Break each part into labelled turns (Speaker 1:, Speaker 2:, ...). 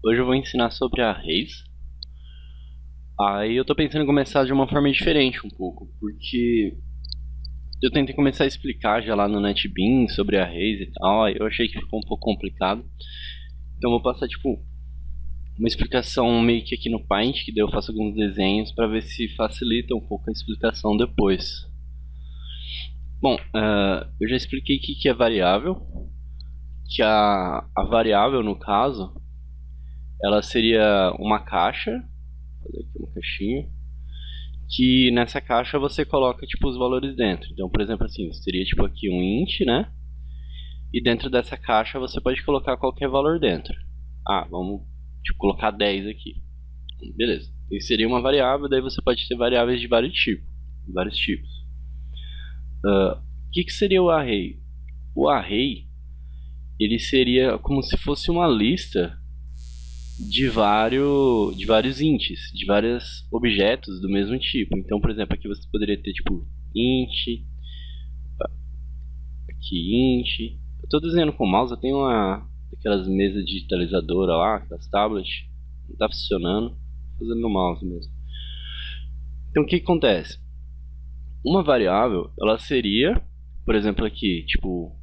Speaker 1: Hoje eu vou ensinar sobre arrays. Aí eu tô pensando em começar de uma forma diferente um pouco, porque eu tentei começar a explicar já lá no NetBeans sobre arrays e tal, aí eu achei que ficou um pouco complicado. Então eu vou passar tipo uma explicação meio que aqui no Paint, que daí eu faço alguns desenhos para ver se facilita um pouco a explicação depois. Bom, eu já expliquei o que é variável, que a variável no caso ela seria uma caixa, vou fazer aqui uma caixinha, que nessa caixa você coloca tipo os valores dentro. Então, por exemplo, assim, seria tipo aqui um int, né? E dentro dessa caixa você pode colocar qualquer valor dentro. Vamos tipo colocar 10 aqui. Beleza. Isso seria uma variável, daí você pode ter variáveis de vários tipos. O que seria o array? O array ele seria como se fosse uma lista de vários ints, de vários objetos do mesmo tipo. Então, por exemplo, aqui você poderia ter tipo int, aqui int. Eu estou desenhando com o mouse, eu tenho aquelas mesas digitalizadoras lá, aquelas tablets, não está funcionando, tô fazendo no mouse mesmo. Então o que acontece? Uma variável, ela seria, por exemplo aqui, tipo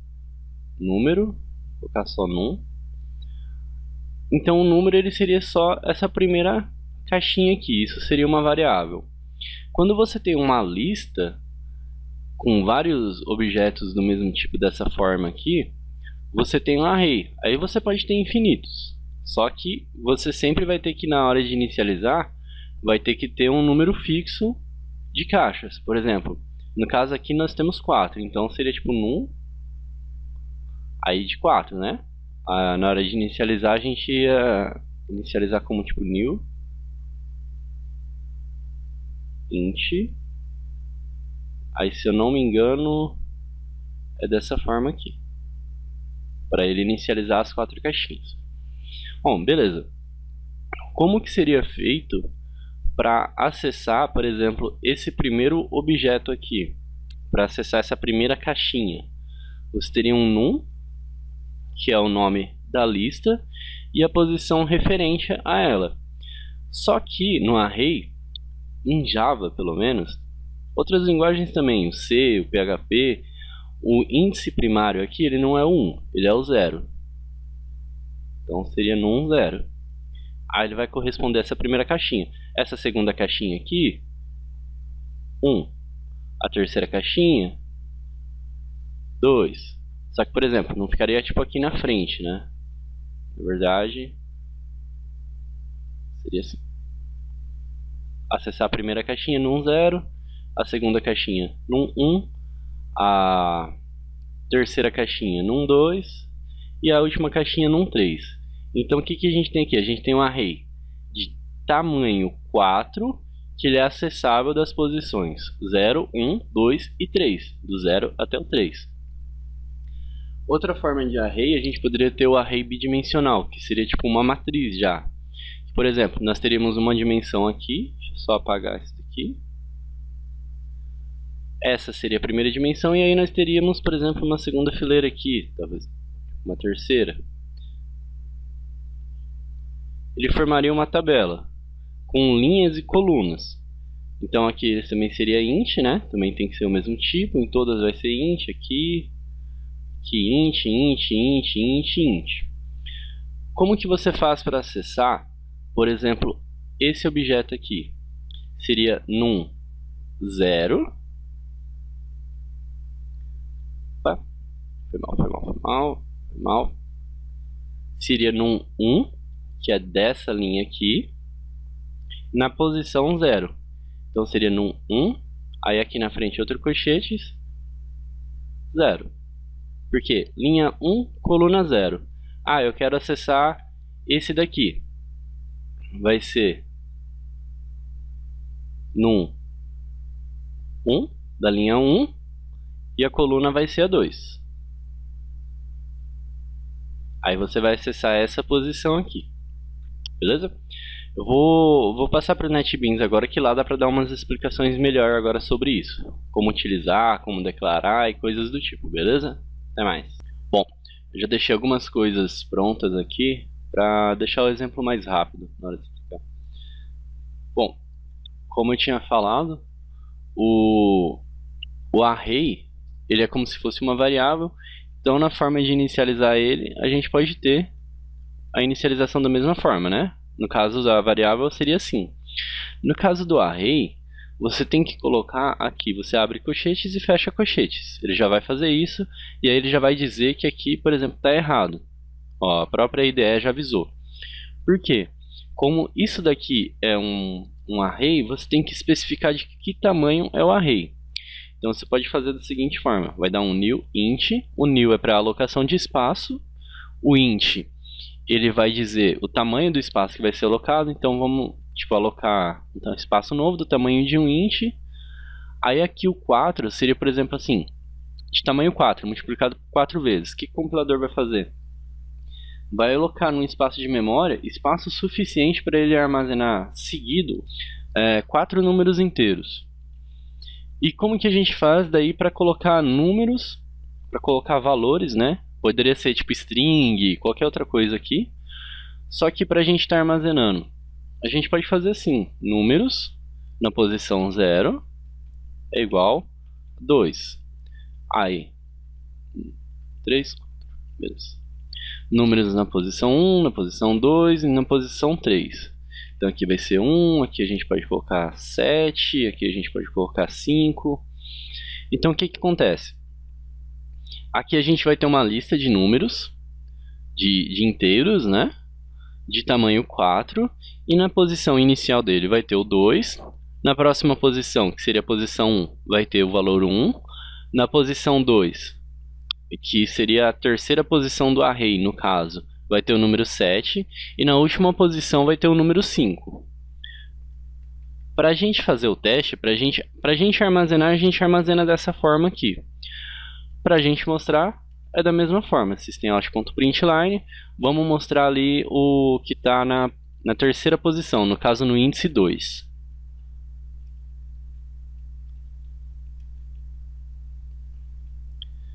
Speaker 1: número, vou colocar só num. Então o número ele seria só essa primeira caixinha aqui, isso seria uma variável. Quando você tem uma lista com vários objetos do mesmo tipo dessa forma aqui, você tem um array. Aí você pode ter infinitos. Só que você sempre vai ter que, na hora de inicializar, vai ter que ter um número fixo de caixas. Por exemplo, no caso aqui nós temos 4, então seria tipo num, aí de 4, né? Na hora de inicializar a gente ia inicializar como tipo new int. Aí se eu não me engano é dessa forma aqui, para ele inicializar as 4 caixinhas. Bom, beleza. Como que seria feito para acessar, por exemplo, esse primeiro objeto aqui? Para acessar essa primeira caixinha, você teria um num, que é o nome da lista, e a posição referente a ela. Só que no array, em Java pelo menos, outras linguagens também, o C, o PHP, o índice primário aqui ele não é o 1, ele é o 0. Então seria num 0. Aí ele vai corresponder a essa primeira caixinha. Essa segunda caixinha aqui, 1. A terceira caixinha, 2. Só que, por exemplo, não ficaria tipo aqui na frente, né? Na verdade, seria assim. Acessar a primeira caixinha num 0, a segunda caixinha num 1, a terceira caixinha num 2 e a última caixinha num 3. Então o que a gente tem aqui? A gente tem um array de tamanho 4, que ele é acessável das posições 0, 1, 2 e 3, do 0 até o 3. Outra forma de array, a gente poderia ter o array bidimensional, que seria tipo uma matriz já. Por exemplo, nós teríamos uma dimensão aqui, deixa eu só apagar isso aqui. Essa seria a primeira dimensão, e aí nós teríamos, por exemplo, uma segunda fileira aqui, talvez uma terceira. Ele formaria uma tabela com linhas e colunas. Então aqui também seria int, né? Também tem que ser o mesmo tipo, em todas vai ser int aqui, int, int, int, int, int. Como que você faz para acessar, por exemplo, esse objeto aqui? Seria num 0. Opa, foi mal. Seria num 1, que é dessa linha aqui, na posição 0. Então seria num 1, aí aqui na frente outro colchetes, 0. Por quê? Linha 1, coluna 0. Eu quero acessar esse daqui. Vai ser num 1, da linha 1, e a coluna vai ser a 2. Aí você vai acessar essa posição aqui. Beleza? Eu vou passar para o NetBeans agora, que lá dá para dar umas explicações melhor agora sobre isso. Como utilizar, como declarar e coisas do tipo, beleza? Até mais. Bom, eu já deixei algumas coisas prontas aqui para deixar o exemplo mais rápido na hora de explicar. Bom, como eu tinha falado, o array ele é como se fosse uma variável, então na forma de inicializar ele, a gente pode ter a inicialização da mesma forma, né? No caso da variável seria assim. No caso do array, você tem que colocar aqui, você abre colchetes e fecha colchetes. Ele já vai fazer isso, e aí ele já vai dizer que aqui, por exemplo, está errado. Ó, a própria IDE já avisou. Por quê? Como isso daqui é um array, você tem que especificar de que tamanho é o array. Então você pode fazer da seguinte forma, vai dar um new int, o new é para alocação de espaço, o int ele vai dizer o tamanho do espaço que vai ser alocado, então vamos alocar um espaço novo do tamanho de um int, aí aqui o 4 seria, por exemplo, assim, de tamanho 4, multiplicado por 4 vezes. O que o compilador vai fazer? Vai alocar num espaço de memória espaço suficiente para ele armazenar seguido 4 números inteiros. E como que a gente faz daí para colocar números, para colocar valores, né? Poderia ser tipo string, qualquer outra coisa aqui. Só que para a gente estar armazenando, a gente pode fazer assim, números na posição 0 é igual a 2. Aí, 3, 4, beleza. Números na posição 1, na posição 2 e na posição 3. Então aqui vai ser 1, aqui a gente pode colocar 7, aqui a gente pode colocar 5. Então o que acontece? Aqui a gente vai ter uma lista de números, de inteiros, né? De tamanho 4. E na posição inicial dele vai ter o 2. Na próxima posição, que seria a posição 1, vai ter o valor 1. Na posição 2, que seria a terceira posição do array, no caso, vai ter o número 7, e na última posição vai ter o número 5. Para a gente fazer o teste, para a gente armazenar, a gente armazena dessa forma aqui. Para a gente mostrar, é da mesma forma, systemout.println, vamos mostrar ali o que está na terceira posição, no caso no índice 2.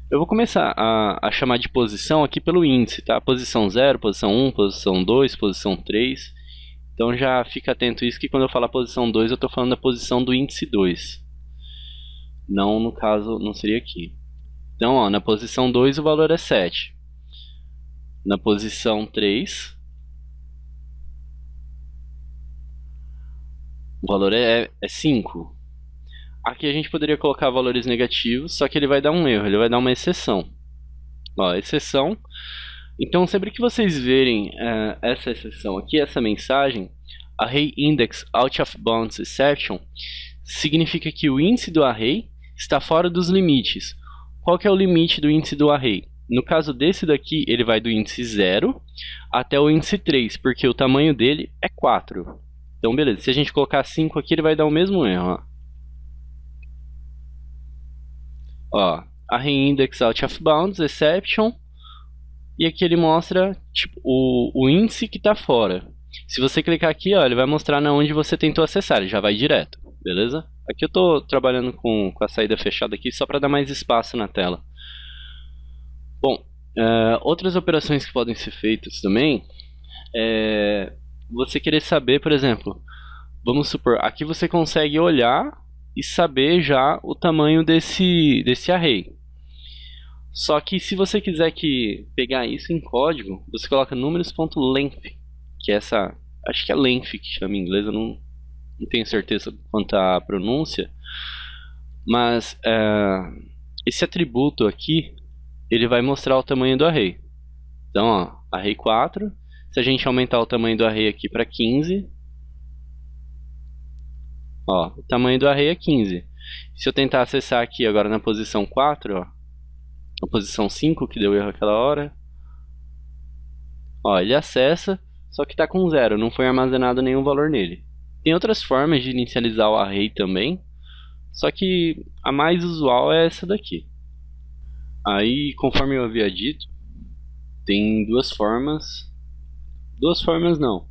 Speaker 1: Eu vou começar a chamar de posição aqui pelo índice, tá? Posição 0, posição 1, posição 2, posição 3. Então já fica atento a isso, que quando eu falar posição 2, eu estou falando da posição do índice 2. Não, no caso, não seria aqui. Então, ó, na posição 2 o valor é 7. Na posição 3, o valor é 5. Aqui a gente poderia colocar valores negativos, só que ele vai dar um erro, ele vai dar uma exceção. Ó, exceção. Então, sempre que vocês verem essa exceção aqui, essa mensagem, array index out of bounds exception, significa que o índice do array está fora dos limites. Qual que é o limite do índice do array? No caso desse daqui, ele vai do índice 0 até o índice 3, porque o tamanho dele é 4. Então, beleza, se a gente colocar 5 aqui, ele vai dar o mesmo erro, ó. Ó, array index out of bounds exception, e aqui ele mostra tipo, o índice que está fora. Se você clicar aqui, ó, ele vai mostrar na onde você tentou acessar, ele já vai direto, beleza? Aqui eu estou trabalhando com a saída fechada aqui só para dar mais espaço na tela. Bom, outras operações que podem ser feitas também é você querer saber, por exemplo, vamos supor, aqui você consegue olhar e saber já o tamanho desse array. Só que se você quiser pegar isso em código, você coloca números.length, que é essa, acho que é length que chama em inglês, eu não tenho certeza quanto à pronúncia, mas esse atributo aqui, ele vai mostrar o tamanho do array. Então, ó, array 4, se a gente aumentar o tamanho do array aqui para 15, ó, o tamanho do array é 15. Se eu tentar acessar aqui agora na posição 4, ó, na posição 5, que deu erro aquela hora, ó, ele acessa, só que está com 0, não foi armazenado nenhum valor nele. Tem outras formas de inicializar o array também, só que a mais usual é essa daqui. Aí, conforme eu havia dito, tem duas formas não,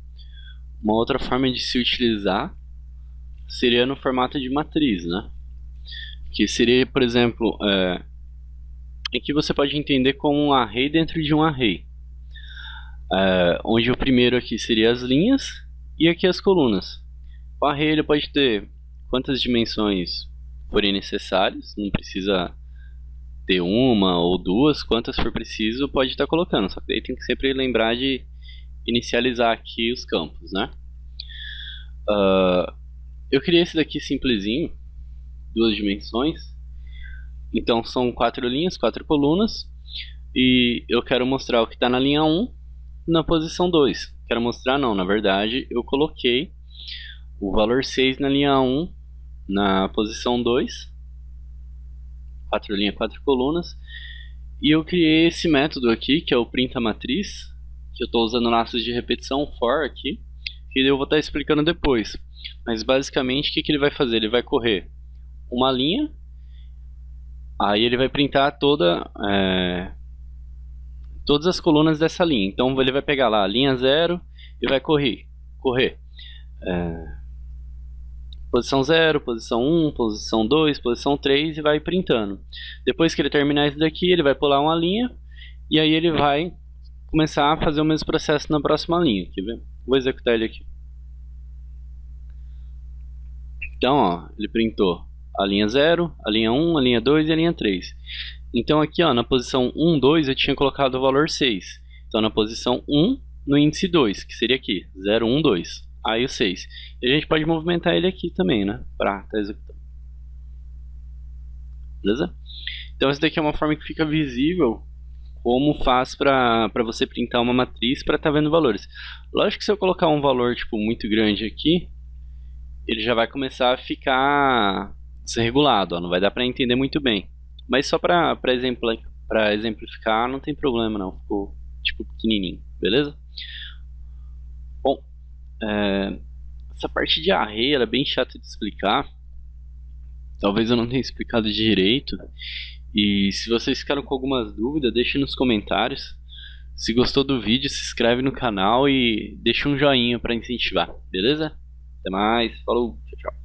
Speaker 1: uma outra forma de se utilizar seria no formato de matriz, né? Que seria, por exemplo, em que você pode entender como um array dentro de um array. onde o primeiro aqui seria as linhas e aqui as colunas. O array ele pode ter quantas dimensões forem necessárias, não precisa ter uma ou duas, quantas for preciso pode estar colocando, só que daí tem que sempre lembrar de inicializar aqui os campos, né? Eu criei esse daqui simplesinho, 2 dimensões, então são 4 linhas, 4 colunas, e eu quero mostrar o que está na linha 1 na posição 2. Quero mostrar não, na verdade eu coloquei o valor 6 na linha 1 na posição 2, 4 linhas, 4 colunas, e eu criei esse método aqui, que é o printamatriz, que eu estou usando laços de repetição for aqui, que eu vou estar explicando depois. Mas basicamente o que ele vai fazer? Ele vai correr uma linha, aí ele vai printar todas as colunas dessa linha. Então ele vai pegar lá a linha 0 e vai correr posição 0, posição 1, posição 2, posição 3 e vai printando. Depois que ele terminar isso daqui, ele vai pular uma linha e aí ele vai começar a fazer o mesmo processo na próxima linha. Quer ver? Vou executar ele aqui. Então, ó, ele printou a linha 0, a linha 1, a linha 2 e a linha 3. Então aqui, ó, na posição 1, 2 eu tinha colocado o valor 6. Então na posição 1, no índice 2, que seria aqui, 0, 1, 2. Aí o 6. E a gente pode movimentar ele aqui também, né? Pra estar executando. Beleza? Então essa daqui é uma forma que fica visível como faz para você printar uma matriz para estar vendo valores. Lógico que se eu colocar um valor tipo muito grande aqui, ele já vai começar a ficar desregulado, ó, não vai dar para entender muito bem. Mas só para exemplificar não tem problema não, ficou tipo pequenininho, beleza? Bom, essa parte de array ela é bem chata de explicar. Talvez eu não tenha explicado direito. E se vocês ficaram com algumas dúvidas, deixe nos comentários. Se gostou do vídeo, se inscreve no canal e deixa um joinha para incentivar, beleza? Até mais, falou, tchau, tchau.